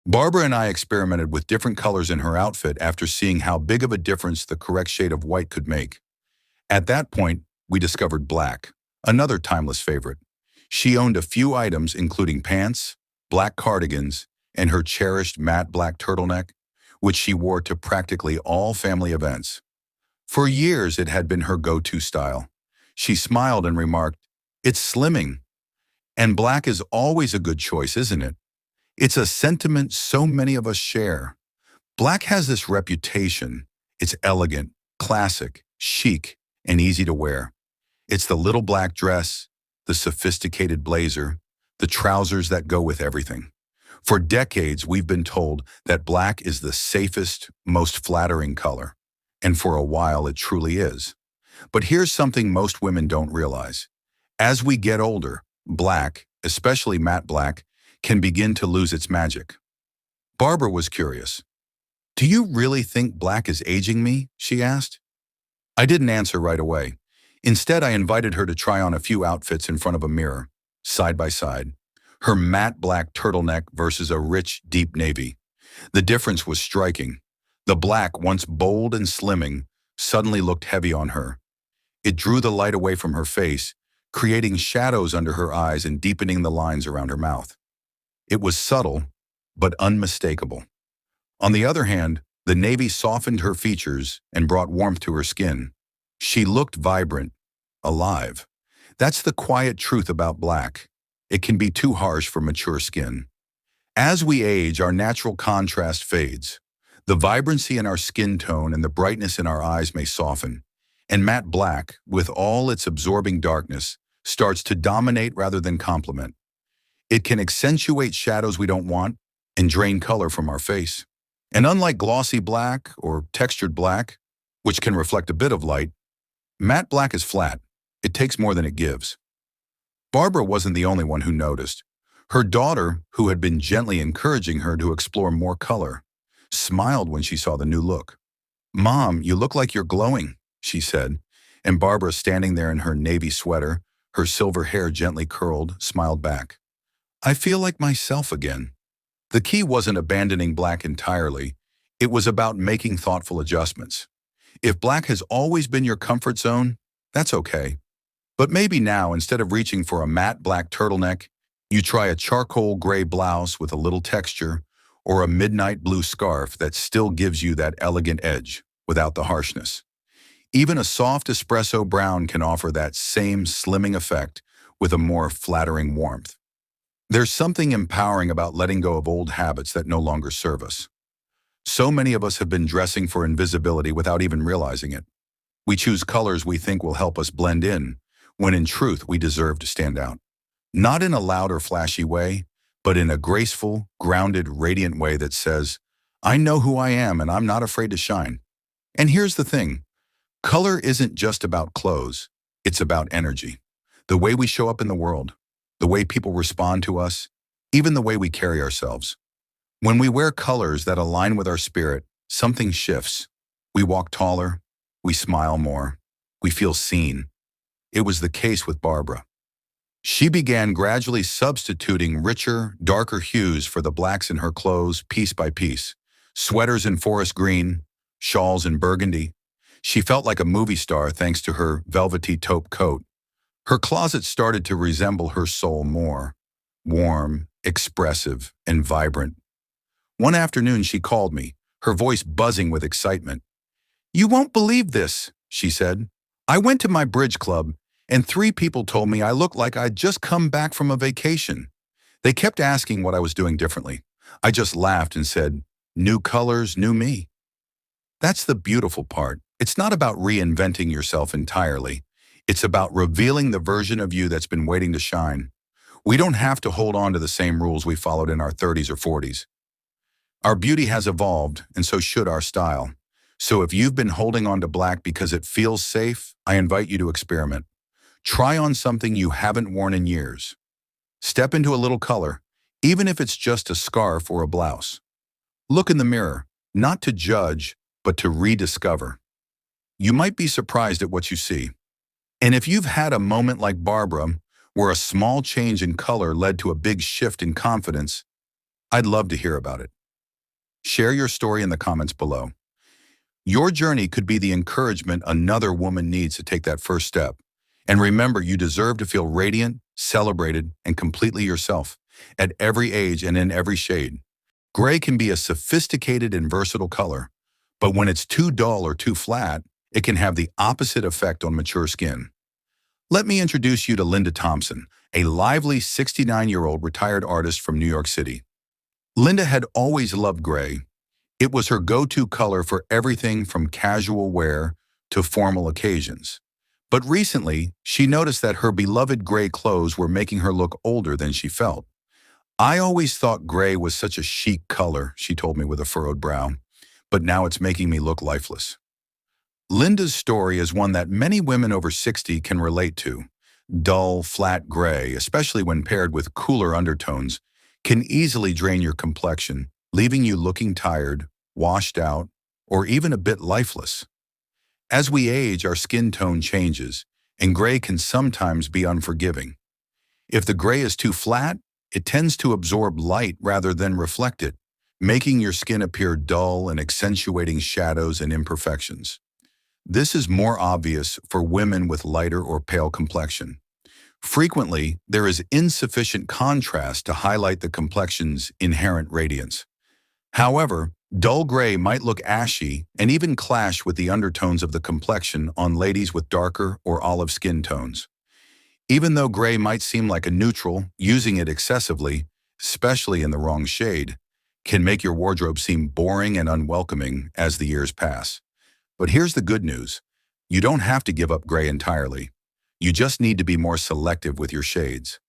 Barbara and I experimented with different colors in her outfit after seeing how big of a difference the correct shade of white could make. At that point, we discovered black, another timeless favorite. She owned a few items including pants, black cardigans, and her cherished matte black turtleneck, which she wore to practically all family events. For years, it had been her go-to style. She smiled and remarked, "It's slimming." And black is always a good choice, isn't it? It's a sentiment so many of us share. Black has this reputation. It's elegant, classic, chic, and easy to wear. It's the little black dress, the sophisticated blazer, the trousers that go with everything. For decades, we've been told that black is the safest, most flattering color. And for a while, it truly is. But here's something most women don't realize. As we get older, black, especially matte black, can begin to lose its magic. Barbara was curious. "Do you really think black is aging me?" she asked. I didn't answer right away. Instead, I invited her to try on a few outfits in front of a mirror, side by side. Her matte black turtleneck versus a rich, deep navy. The difference was striking. The black, once bold and slimming, suddenly looked heavy on her. It drew the light away from her face, creating shadows under her eyes and deepening the lines around her mouth. It was subtle, but unmistakable. On the other hand, the navy softened her features and brought warmth to her skin. She looked vibrant, alive. That's the quiet truth about black. It can be too harsh for mature skin. As we age, our natural contrast fades. The vibrancy in our skin tone and the brightness in our eyes may soften. And matte black, with all its absorbing darkness, starts to dominate rather than complement. It can accentuate shadows we don't want and drain color from our face. And unlike glossy black or textured black, which can reflect a bit of light, matte black is flat. It takes more than it gives. Barbara wasn't the only one who noticed. Her daughter, who had been gently encouraging her to explore more color, smiled when she saw the new look. "Mom, you look like you're glowing," she said, and Barbara, standing there in her navy sweater, her silver hair gently curled, smiled back. "I feel like myself again." The key wasn't abandoning black entirely. It was about making thoughtful adjustments. If black has always been your comfort zone, that's okay. But maybe now, instead of reaching for a matte black turtleneck, you try a charcoal gray blouse with a little texture or a midnight blue scarf that still gives you that elegant edge without the harshness. Even a soft espresso brown can offer that same slimming effect with a more flattering warmth. There's something empowering about letting go of old habits that no longer serve us. So many of us have been dressing for invisibility without even realizing it. We choose colors we think will help us blend in, when in truth we deserve to stand out. Not in a loud or flashy way, but in a graceful, grounded, radiant way that says, "I know who I am and I'm not afraid to shine." And here's the thing. Color isn't just about clothes. It's about energy. The way we show up in the world. The way people respond to us, even the way we carry ourselves. When we wear colors that align with our spirit, something shifts. We walk taller, we smile more, we feel seen. It was the case with Barbara. She began gradually substituting richer, darker hues for the blacks in her clothes piece by piece. Sweaters in forest green, shawls in burgundy. She felt like a movie star thanks to her velvety taupe coat. Her closet started to resemble her soul more, warm, expressive, and vibrant. One afternoon she called me, her voice buzzing with excitement. "You won't believe this," she said. "I went to my bridge club, and 3 people told me I looked like I'd just come back from a vacation. They kept asking what I was doing differently. I just laughed and said, 'New colors, new me.'" That's the beautiful part. It's not about reinventing yourself entirely. It's about revealing the version of you that's been waiting to shine. We don't have to hold on to the same rules we followed in our 30s or 40s. Our beauty has evolved, and so should our style. So if you've been holding on to black because it feels safe, I invite you to experiment. Try on something you haven't worn in years. Step into a little color, even if it's just a scarf or a blouse. Look in the mirror, not to judge, but to rediscover. You might be surprised at what you see. And if you've had a moment like Barbara, where a small change in color led to a big shift in confidence, I'd love to hear about it. Share your story in the comments below. Your journey could be the encouragement another woman needs to take that first step. And remember, you deserve to feel radiant, celebrated, and completely yourself at every age and in every shade. Gray can be a sophisticated and versatile color, but when it's too dull or too flat, it can have the opposite effect on mature skin. Let me introduce you to Linda Thompson, a lively 69-year-old retired artist from New York City. Linda had always loved gray. It was her go-to color for everything from casual wear to formal occasions. But recently, she noticed that her beloved gray clothes were making her look older than she felt. "I always thought gray was such a chic color," she told me with a furrowed brow, "but now it's making me look lifeless." Linda's story is one that many women over 60 can relate to. Dull, flat gray, especially when paired with cooler undertones, can easily drain your complexion, leaving you looking tired, washed out, or even a bit lifeless. As we age, our skin tone changes, and gray can sometimes be unforgiving. If the gray is too flat, it tends to absorb light rather than reflect it, making your skin appear dull and accentuating shadows and imperfections. This is more obvious for women with lighter or pale complexion. Frequently, there is insufficient contrast to highlight the complexion's inherent radiance. However, dull gray might look ashy and even clash with the undertones of the complexion on ladies with darker or olive skin tones. Even though gray might seem like a neutral, using it excessively, especially in the wrong shade, can make your wardrobe seem boring and unwelcoming as the years pass. But here's the good news. You don't have to give up gray entirely. You just need to be more selective with your shades.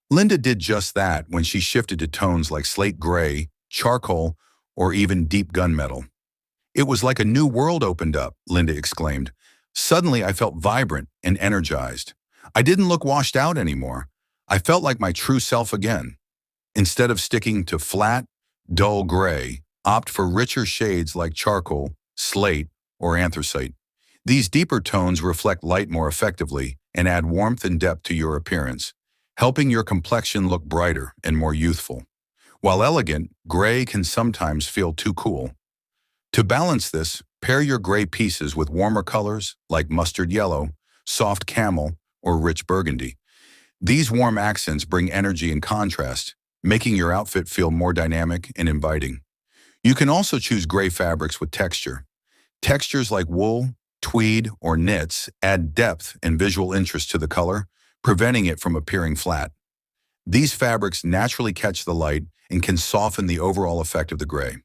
Linda did just that when she shifted to tones like slate gray, charcoal, or even deep gunmetal. "It was like a new world opened up," Linda exclaimed. "Suddenly I felt vibrant and energized. I didn't look washed out anymore. I felt like my true self again." Instead of sticking to flat, dull gray, opt for richer shades like charcoal, slate, or anthracite. These deeper tones reflect light more effectively and add warmth and depth to your appearance, helping your complexion look brighter and more youthful. While elegant, gray can sometimes feel too cool. To balance this, pair your gray pieces with warmer colors like mustard yellow, soft camel, or rich burgundy. These warm accents bring energy and contrast, making your outfit feel more dynamic and inviting. You can also choose gray fabrics with texture. Textures like wool, tweed, or knits add depth and visual interest to the color, preventing it from appearing flat. These fabrics naturally catch the light and can soften the overall effect of the gray.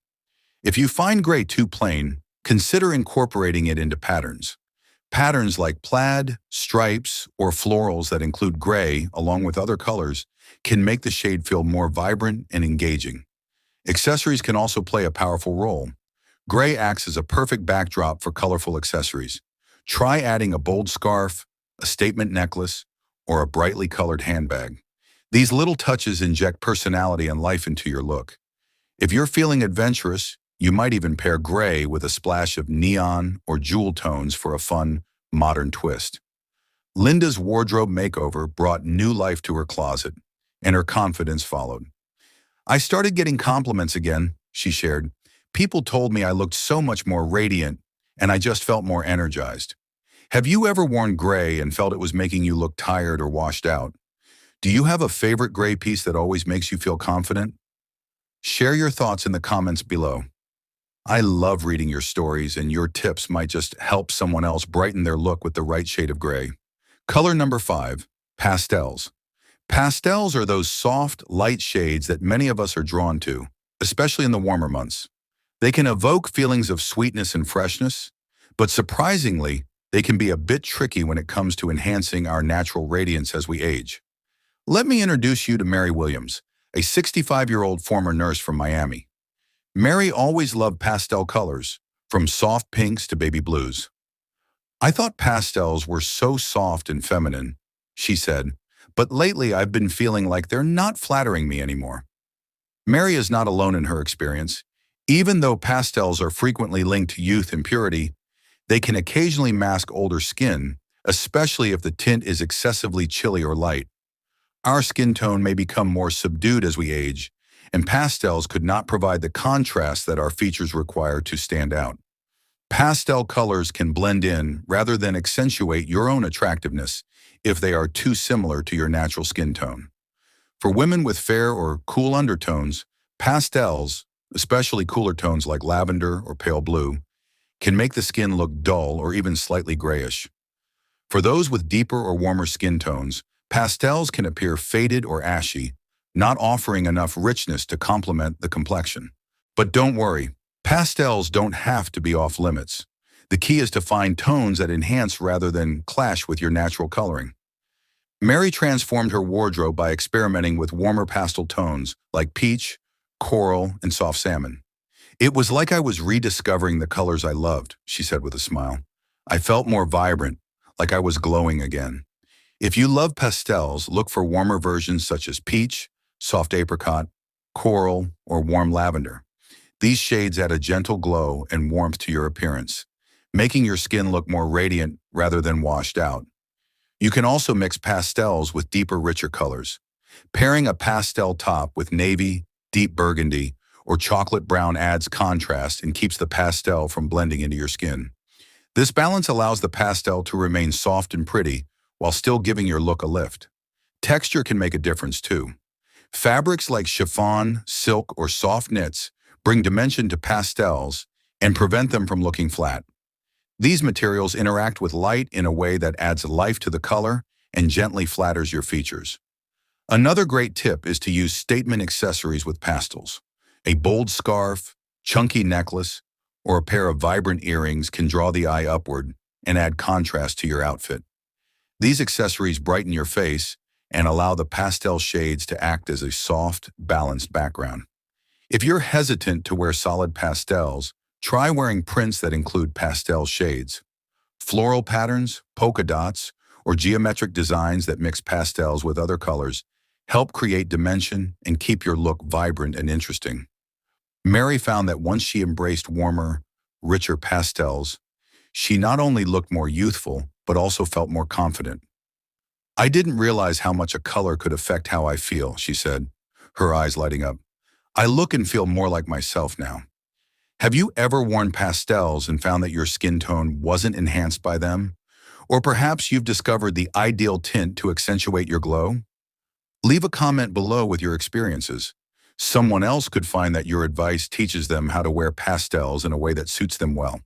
If you find gray too plain, consider incorporating it into patterns. Patterns like plaid, stripes, or florals that include gray, along with other colors, can make the shade feel more vibrant and engaging. Accessories can also play a powerful role. Gray acts as a perfect backdrop for colorful accessories. Try adding a bold scarf, a statement necklace, or a brightly colored handbag. These little touches inject personality and life into your look. If you're feeling adventurous, you might even pair gray with a splash of neon or jewel tones for a fun, modern twist. Linda's wardrobe makeover brought new life to her closet, and her confidence followed. "I started getting compliments again," she shared. "People told me I looked so much more radiant, and I just felt more energized." Have you ever worn gray and felt it was making you look tired or washed out? Do you have a favorite gray piece that always makes you feel confident? Share your thoughts in the comments below. I love reading your stories, and your tips might just help someone else brighten their look with the right shade of gray. Color number 5, pastels. Pastels are those soft, light shades that many of us are drawn to, especially in the warmer months. They can evoke feelings of sweetness and freshness, but surprisingly, they can be a bit tricky when it comes to enhancing our natural radiance as we age. Let me introduce you to Mary Williams, a 65-year-old former nurse from Miami. Mary always loved pastel colors, from soft pinks to baby blues. "I thought pastels were so soft and feminine," she said, "but lately I've been feeling like they're not flattering me anymore." Mary is not alone in her experience. Even though pastels are frequently linked to youth and purity, they can occasionally mask older skin, especially if the tint is excessively chilly or light. Our skin tone may become more subdued as we age, and pastels could not provide the contrast that our features require to stand out. Pastel colors can blend in rather than accentuate your own attractiveness if they are too similar to your natural skin tone. For women with fair or cool undertones, pastels, especially cooler tones like lavender or pale blue, can make the skin look dull or even slightly grayish. For those with deeper or warmer skin tones, pastels can appear faded or ashy, not offering enough richness to complement the complexion. But don't worry, pastels don't have to be off limits. The key is to find tones that enhance rather than clash with your natural coloring. Mary transformed her wardrobe by experimenting with warmer pastel tones like peach, coral, and soft salmon. "It was like I was rediscovering the colors I loved," she said with a smile. "I felt more vibrant, like I was glowing again." If you love pastels, look for warmer versions such as peach, soft apricot, coral, or warm lavender. These shades add a gentle glow and warmth to your appearance, making your skin look more radiant rather than washed out. You can also mix pastels with deeper, richer colors. Pairing a pastel top with navy, deep burgundy, or chocolate brown adds contrast and keeps the pastel from blending into your skin. This balance allows the pastel to remain soft and pretty while still giving your look a lift. Texture can make a difference too. Fabrics like chiffon, silk, or soft knits bring dimension to pastels and prevent them from looking flat. These materials interact with light in a way that adds life to the color and gently flatters your features. Another great tip is to use statement accessories with pastels. A bold scarf, chunky necklace, or a pair of vibrant earrings can draw the eye upward and add contrast to your outfit. These accessories brighten your face and allow the pastel shades to act as a soft, balanced background. If you're hesitant to wear solid pastels, try wearing prints that include pastel shades. Floral patterns, polka dots, or geometric designs that mix pastels with other colors help create dimension and keep your look vibrant and interesting. Mary found that once she embraced warmer, richer pastels, she not only looked more youthful, but also felt more confident. "I didn't realize how much a color could affect how I feel," she said, her eyes lighting up. "I look and feel more like myself now." Have you ever worn pastels and found that your skin tone wasn't enhanced by them? Or perhaps you've discovered the ideal tint to accentuate your glow? Leave a comment below with your experiences. Someone else could find that your advice teaches them how to wear pastels in a way that suits them well.